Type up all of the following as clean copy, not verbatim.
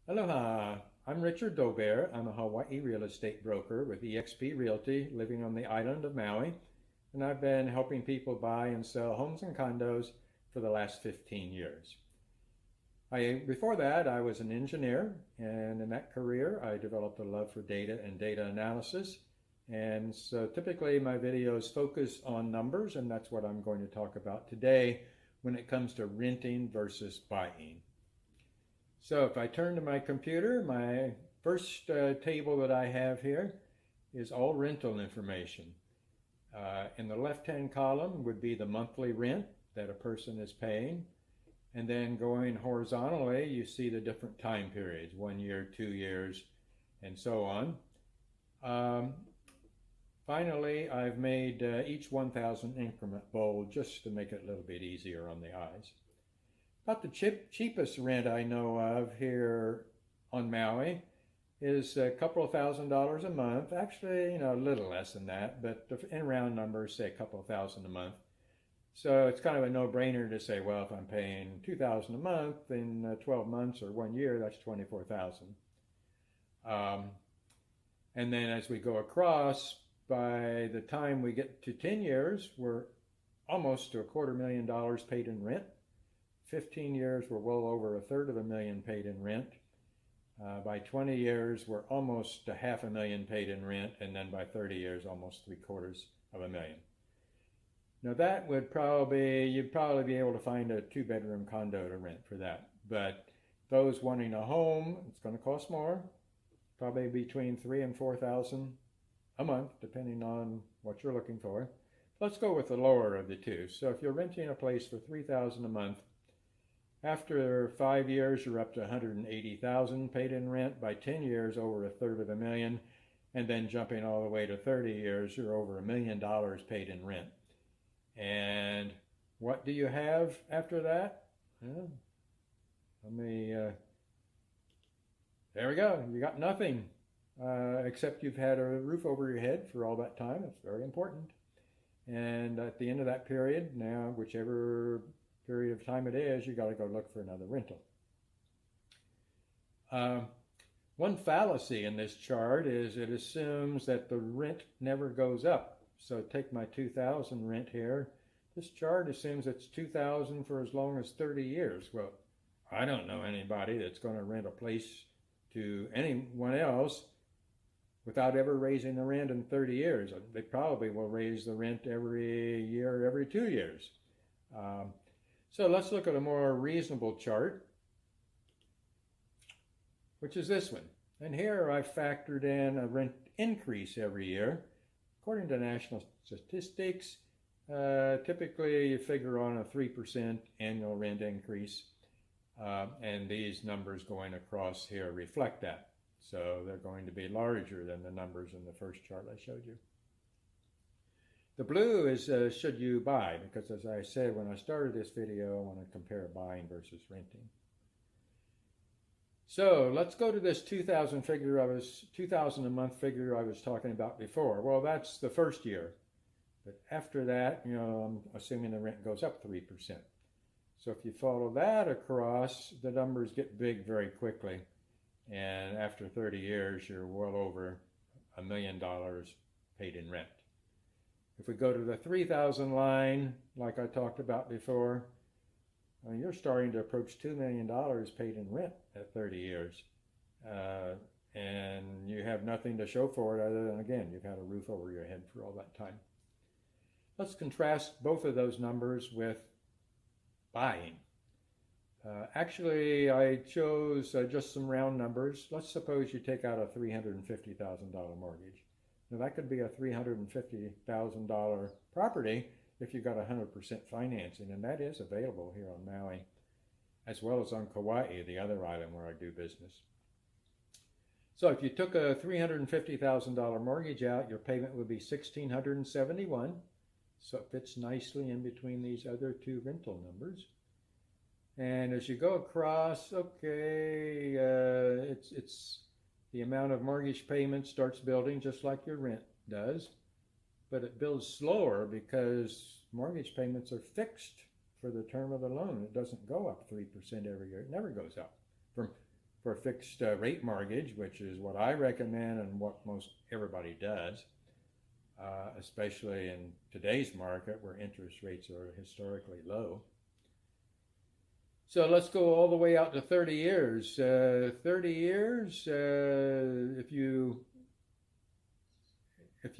Aloha, I'm Richard Dobert. I'm a Hawaii real estate broker with eXp Realty living on the island of Maui, and I've been helping people buy and sell homes and condos for the last 15 years. Before that, I was an engineer, and in that career, I developed a love for data and data analysis. And so typically my videos focus on numbers, and that's what I'm going to talk about today when it comes to renting versus buying. So if I turn to my computer, my first table that I have here is all rental information. In the left-hand column would be the monthly rent that a person is paying. And then going horizontally, you see the different time periods, 1 year, 2 years, and so on. Finally, I've made each 1,000 increment bold just to make it a little bit easier on the eyes. About the cheapest rent I know of here on Maui is a couple of $1,000s a month. Actually, a little less than that, but in round numbers, say a couple of thousand a month. So it's kind of a no-brainer to say, well, if I'm paying $2,000 a month in 12 months or 1 year, that's $24,000. And then as we go across, by the time we get to 10 years, we're almost to $250,000 paid in rent. 15 years, we're well over $350,000 paid in rent. By 20 years, we're almost to $500,000 paid in rent, and then by 30 years, almost $750,000. Now that would you'd probably be able to find a 2-bedroom condo to rent for that. But those wanting a home, it's going to cost more, probably between $3,000 and $4,000 a month, depending on what you're looking for. Let's go with the lower of the two. So if you're renting a place for $3,000 a month, after 5 years, you're up to $180,000 paid in rent. By 10 years, over $250,000. And then jumping all the way to 30 years, you're over $1 million paid in rent. And what do you have after that? Well, there we go. You got nothing, except you've had a roof over your head for all that time. It's very important. And at the end of that period, now, whichever period of time it is, you got to go look for another rental. One fallacy in this chart is it assumes that the rent never goes up. So take my 2,000 rent here. This chart assumes it's 2,000 for as long as 30 years. Well, I don't know anybody that's going to rent a place to anyone else without ever raising the rent in 30 years. They probably will raise the rent every year, every 2 years. So let's look at a more reasonable chart, which is this one. And here I've factored in a rent increase every year. According to national statistics, typically you figure on a 3% annual rent increase, and these numbers going across here reflect that. So they're going to be larger than the numbers in the first chart I showed you. The blue is should you buy, because as I said when I started this video, I want to compare buying versus renting. So let's go to this 2,000 a month figure I was talking about before. Well, that's the first year. But after that, I'm assuming the rent goes up 3%. So if you follow that across, the numbers get big very quickly. And after 30 years, you're well over $1 million paid in rent. If we go to the 3,000 line, like I talked about before, you're starting to approach $2 million paid in rent at 30 years. And you have nothing to show for it other than, again, you've had a roof over your head for all that time. Let's contrast both of those numbers with buying. Actually, I chose just some round numbers. Let's suppose you take out a $350,000 mortgage. Now that could be a $350,000 property if you've got 100% financing, and that is available here on Maui, as well as on Kauai, the other island where I do business. So if you took a $350,000 mortgage out, your payment would be $1,671. So it fits nicely in between these other two rental numbers. And as you go across, okay, it's the amount of mortgage payment starts building just like your rent does, but it builds slower because mortgage payments are fixed for the term of the loan. It doesn't go up 3% every year. It never goes up. From for a fixed rate mortgage, which is what I recommend and what most everybody does, especially in today's market where interest rates are historically low. So let's go all the way out to 30 years. 30 years, if you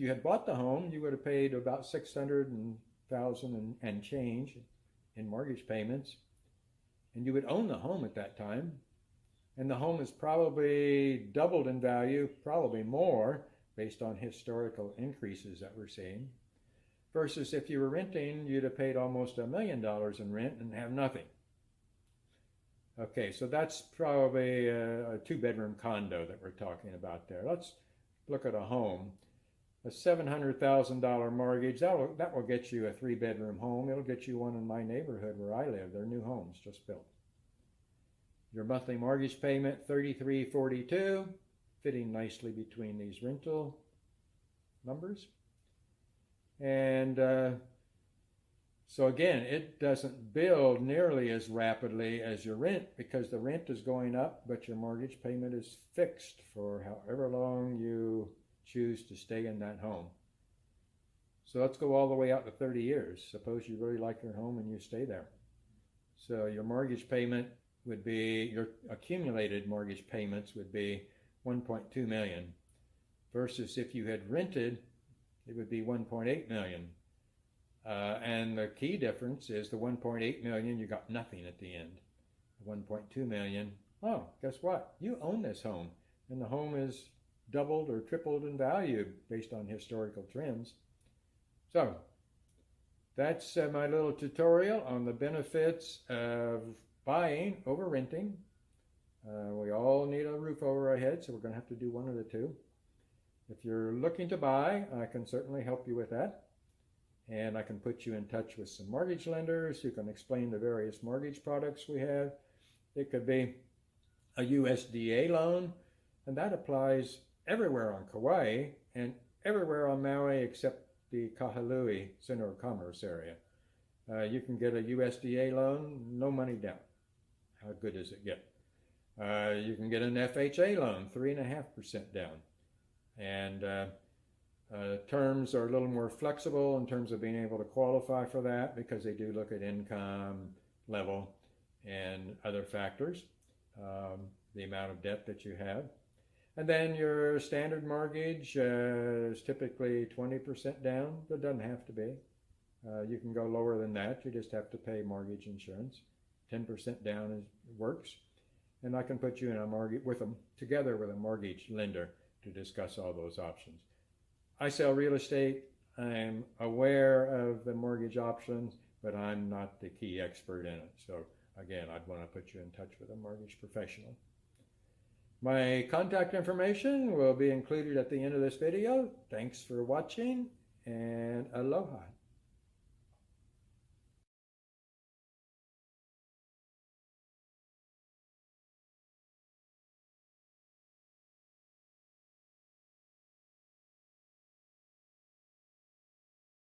had bought the home, you would have paid about $600,000 and change in mortgage payments, and you would own the home at that time. And the home is probably doubled in value, probably more, based on historical increases that we're seeing. Versus if you were renting, you'd have paid almost $1 million in rent and have nothing. Okay, so that's probably a two-bedroom condo that we're talking about there. Let's look at a home. A $700,000 mortgage, that will get you a three-bedroom home. It'll get you one in my neighborhood where I live. They're new homes, just built. Your monthly mortgage payment, $33.42, fitting nicely between these rental numbers. And so again, it doesn't build nearly as rapidly as your rent because the rent is going up, but your mortgage payment is fixed for however long you choose to stay in that home. So let's go all the way out to 30 years. Suppose you really like your home and you stay there. So your mortgage payment would be, your accumulated mortgage payments would be $1.2 million. Versus if you had rented, it would be $1.8 million. And the key difference is the $1.8 million, you got nothing at the end. The $1.2 million, oh, guess what? You own this home, and the home is doubled or tripled in value based on historical trends. So that's my little tutorial on the benefits of buying over renting. We all need a roof over our head, so we're going to have to do one of the two. If you're looking to buy, I can certainly help you with that. And I can put you in touch with some mortgage lenders who can explain the various mortgage products we have. It could be a USDA loan, and that applies everywhere on Kauai and everywhere on Maui except the Kahului Center of Commerce area. You can get a USDA loan, no money down. How good does it get? You can get an FHA loan, 3.5% down. And terms are a little more flexible in terms of being able to qualify for that because they do look at income level and other factors, the amount of debt that you have. And then your standard mortgage is typically 20% down. It doesn't have to be. You can go lower than that. You just have to pay mortgage insurance. 10% down works. And I can put you in a mortgage with them together with a mortgage lender to discuss all those options. I sell real estate. I'm aware of the mortgage options, but I'm not the key expert in it. So again, I'd want to put you in touch with a mortgage professional. My contact information will be included at the end of this video. Thanks for watching, and aloha.